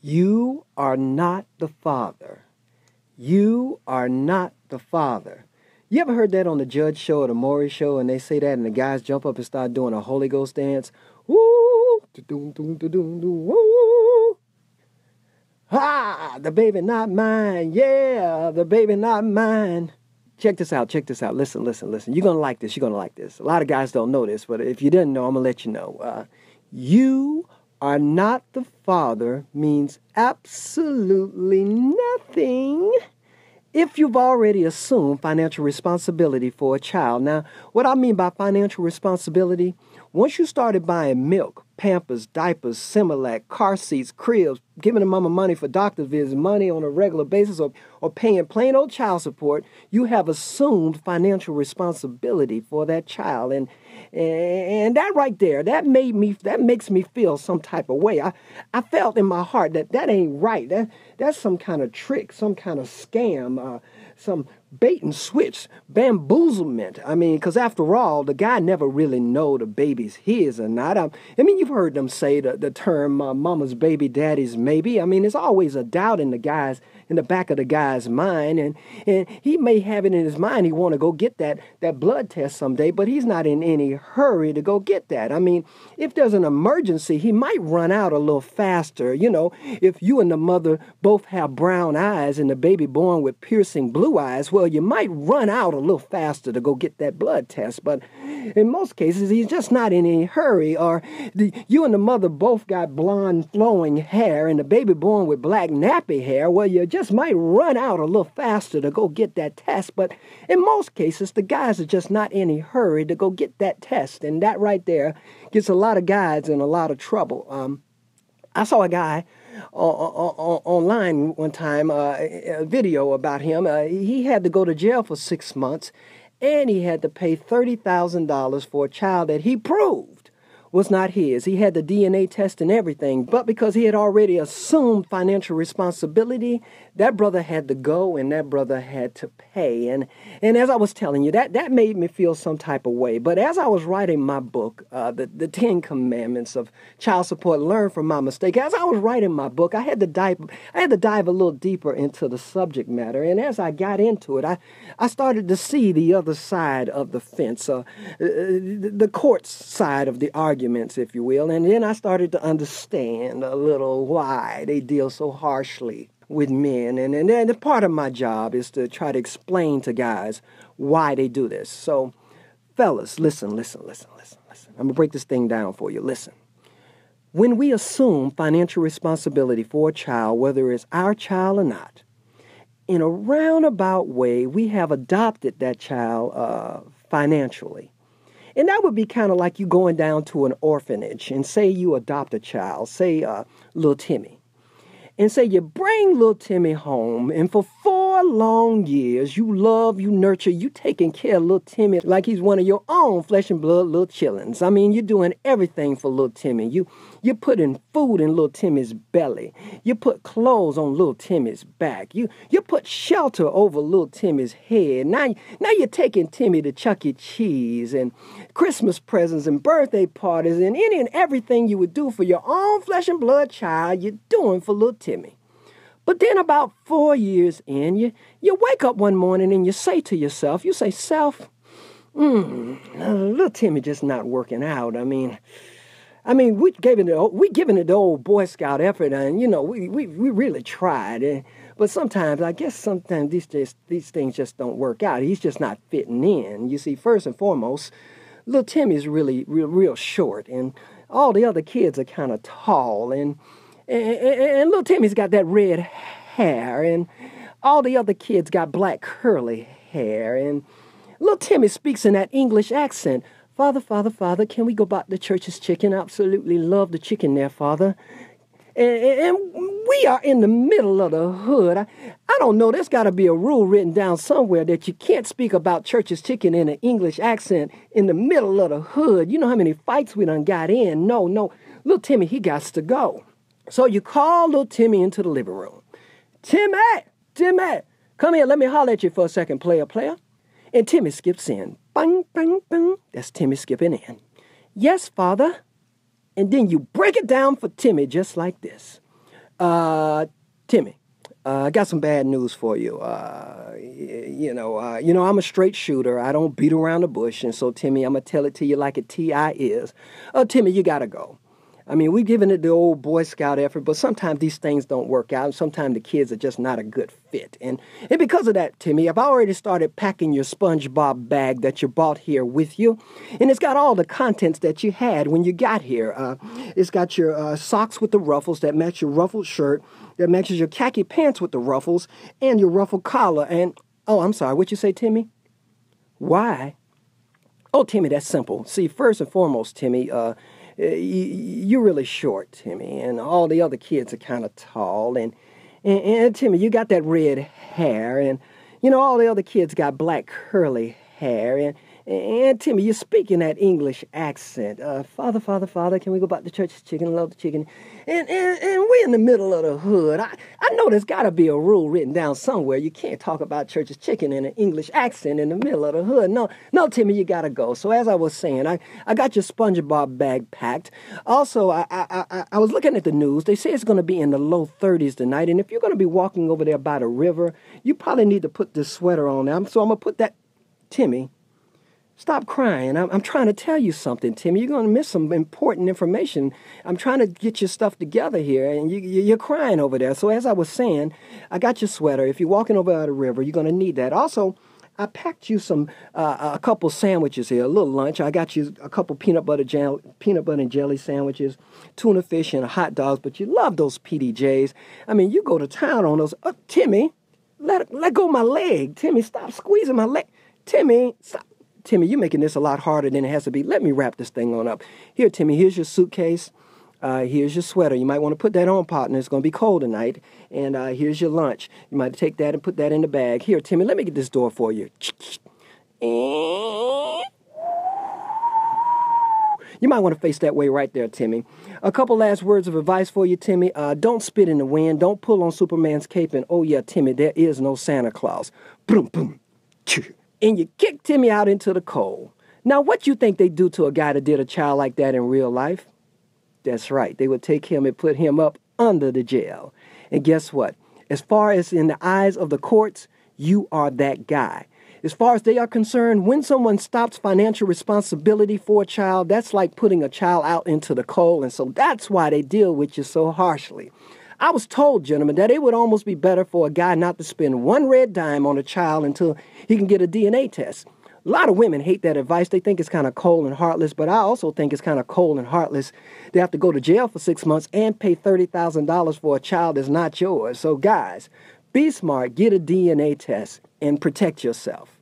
You are not the father. You are not the father. You ever heard that on the Judge Show or the Maury Show, and they say that, and the guys jump up and start doing a Holy Ghost dance? Woo! Da-doom, doom, da-doom, doom, woo! Ha! The baby not mine. Yeah, the baby not mine. Check this out. Check this out. Listen, listen, listen. You're going to like this. You're going to like this. A lot of guys don't know this, but if you didn't know, I'm going to let you know. You are not the father means absolutely nothing if you've already assumed financial responsibility for a child. Now, what I mean by financial responsibility, once you started buying milk, Pampers, diapers, Similac, car seats, cribs, giving the mama money for doctor visits, money on a regular basis, or paying plain old child support, you have assumed financial responsibility for that child. And that right there, that makes me feel some type of way. I felt in my heart that ain't right. That's some kind of trick, some kind of scam, some bait and switch, bamboozlement. I mean, because after all, the guy never really know the baby's his or not. I mean, you've heard them say the term mama's baby, daddy's maybe. I mean, there's always a doubt in the back of the guy's mind, and he may have it in his mind he want to go get that blood test someday, but he's not in any hurry to go get that. I mean, if there's an emergency, he might run out a little faster. You know, if you and the mother both have brown eyes and the baby born with piercing blue eyes, well, you might run out a little faster to go get that blood test. But in most cases, he's just not in any hurry. Or you and the mother both got blonde flowing hair and the baby born with black nappy hair, well, you just might run out a little faster to go get that test. But in most cases, the guys are just not in any hurry to go get that test. And that right there gets a lot of guys in a lot of trouble. I saw a guy online one time, a video about him. He had to go to jail for 6 months, and he had to pay $30,000 for a child that he proved was not his. He had the DNA test and everything, but because he had already assumed financial responsibility, that brother had to go and that brother had to pay. And as I was telling you, that made me feel some type of way. But as I was writing my book, the 10 Commandments of Child Support, Learn from My Mistake, as I was writing my book, I had to dive a little deeper into the subject matter. And as I got into it, I started to see the other side of the fence, the court's side of the arguments, if you will. And then I started to understand a little why they deal so harshly with men. And then part of my job is to try to explain to guys why they do this. So, fellas, listen. I'm going to break this thing down for you. Listen. When we assume financial responsibility for a child, whether it's our child or not, in a roundabout way, we have adopted that child financially. And that would be kind of like you going down to an orphanage and say you adopt a child, say little Timmy. And say you bring little Timmy home, and for 4 long years, you love, you nurture, you taking care of little Timmy like he's one of your own flesh and blood little chillins. I mean, you're doing everything for little Timmy. You're putting food in little Timmy's belly. You put clothes on little Timmy's back. You put shelter over little Timmy's head. Now you're taking Timmy to Chuck E. Cheese and Christmas presents and birthday parties and any and everything you would do for your own flesh and blood child, you're doing for little Timmy. But then about 4 years in, you wake up one morning and you say to yourself, self, little Timmy just not working out. I mean, we giving it the old Boy Scout effort, and we really tried. But sometimes these things just don't work out. He's just not fitting in. You see, first and foremost, little Timmy's really real short, and all the other kids are kind of tall, and little Timmy's got that red hair, and all the other kids got black curly hair, and little Timmy speaks in that English accent. Father, can we go back to Church's Chicken? I absolutely love the chicken there, Father. And we are in the middle of the hood. I don't know, there's got to be a rule written down somewhere that you can't speak about Church's Chicken in an English accent in the middle of the hood. You know how many fights we done got in? No, little Timmy, he got to go. So you call little Timmy into the living room. Timmy, come here, let me holler at you for a second, player. And Timmy skips in. Bang, bang, bang. That's Timmy skipping in. Yes, Father. And then you break it down for Timmy just like this. Timmy, I got some bad news for you. I'm a straight shooter. I don't beat around the bush. And so, Timmy, I'm going to tell it to you like a T.I. is. Timmy, you got to go. I mean, we're giving it the old Boy Scout effort, but sometimes these things don't work out, and sometimes the kids are just not a good fit. And because of that, Timmy, I've already started packing your SpongeBob bag that you bought here with you, and it's got all the contents that you had when you got here. It's got your socks with the ruffles that match your ruffled shirt, that matches your khaki pants with the ruffles, and your ruffled collar. And, oh, I'm sorry, what'd you say, Timmy? Why? Oh, Timmy, that's simple. See, first and foremost, Timmy, you're really short, Timmy, and all the other kids are kind of tall, and Timmy, you got that red hair, and all the other kids got black curly hair, and Timmy, you're speaking that English accent. Father, Father, Father, can we go back to church's chicken? Love the chicken. And we're in the middle of the hood. I know there's got to be a rule written down somewhere. You can't talk about church's chicken in an English accent in the middle of the hood. No, Timmy, you got to go. So as I was saying, I got your SpongeBob bag packed. Also, I was looking at the news. They say it's going to be in the low 30s tonight. And if you're going to be walking over there by the river, you probably need to put this sweater on now. So I'm going to put that, Timmy. Stop crying. I'm trying to tell you something, Timmy. You're going to miss some important information. I'm trying to get your stuff together here, and you're crying over there. So as I was saying, I got your sweater. If you're walking over the river, you're going to need that. Also, I packed you a couple sandwiches here, a little lunch. I got you a couple peanut butter and jelly sandwiches, tuna fish, and hot dogs. But you love those PDJs. I mean, you go to town on those. Timmy, let go of my leg. Timmy, stop squeezing my leg. Timmy, stop. Timmy, you're making this a lot harder than it has to be. Let me wrap this thing on up. Here, Timmy, here's your suitcase. Here's your sweater. You might want to put that on, partner. It's going to be cold tonight. And here's your lunch. You might take that and put that in the bag. Here, Timmy, let me get this door for you. You might want to face that way right there, Timmy. A couple last words of advice for you, Timmy. Don't spit in the wind. Don't pull on Superman's cape. And, oh, yeah, Timmy, there is no Santa Claus. Boom, boom. And you kick Timmy out into the cold. Now, what you think they do to a guy that did a child like that in real life? That's right. They would take him and put him up under the jail. And guess what? As far as in the eyes of the courts, you are that guy. As far as they are concerned, when someone stops financial responsibility for a child, that's like putting a child out into the cold. And so that's why they deal with you so harshly. I was told, gentlemen, that it would almost be better for a guy not to spend one red dime on a child until he can get a DNA test. A lot of women hate that advice. They think it's kind of cold and heartless, but I also think it's kind of cold and heartless. They have to go to jail for 6 months and pay $30,000 for a child that's not yours. So guys, be smart, get a DNA test, and protect yourself.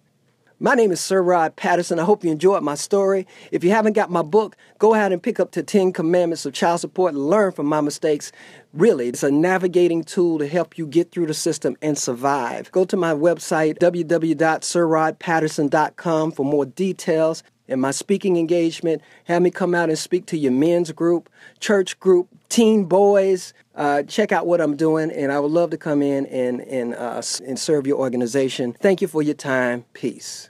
My name is Sir Rod Patterson. I hope you enjoyed my story. If you haven't got my book, go ahead and pick up the 10 Commandments of Child Support and learn from my mistakes. Really, it's a navigating tool to help you get through the system and survive. Go to my website, www.sirrodpatterson.com, for more details. And my speaking engagement, have me come out and speak to your men's group, church group, teen boys. Check out what I'm doing, and I would love to come in and serve your organization. Thank you for your time. Peace.